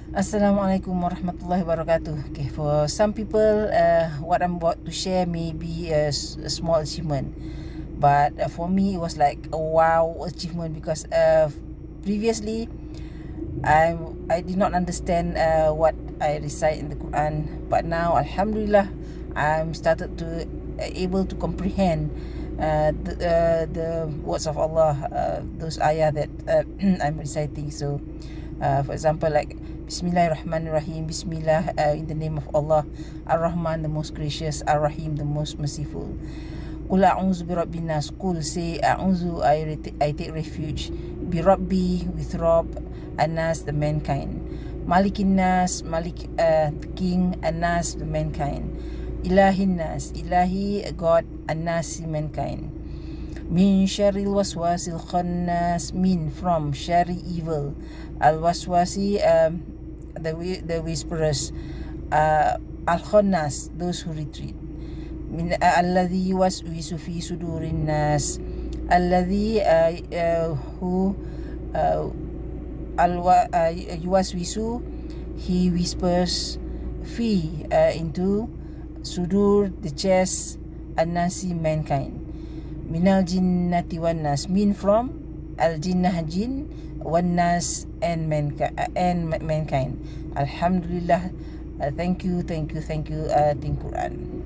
Assalamualaikum warahmatullahi wabarakatuh. Okay, for some people, what I'm about to share may be a small achievement, but for me, it was like a wow achievement because previously I did not understand what I recite in the Quran, but now, Alhamdulillah, I'm started to able to comprehend the words of Allah, those ayah that I'm reciting. So, for example, like Bismillahirrahmanirrahim. Bismillah, in the name of Allah, Ar-Rahman, the most gracious, Ar-Rahim, the most merciful. Qul a'udzu birabbin nas. Qul, say a'udzu, I take refuge. Birabbi, with Rob, Anas, the mankind. Malikin nas, Malik, the king, Anas, the mankind. Ilahin nas, Ilahi, God, Anas, mankind. Min syarril waswasil khannas, min, from, syari, evil, al waswasi, the whisperers, al khannas, those who retreat, min alladhi yuwaswisu fi sudurin nas, alladhi, who, yuwaswisu, he whispers, fi, into sudur, the chest, an-nasi, mankind. Minal jinnati wan nas, min, from, al jinnah, jin, wan nas, and mankind. Alhamdulillah. Thank you, Quran.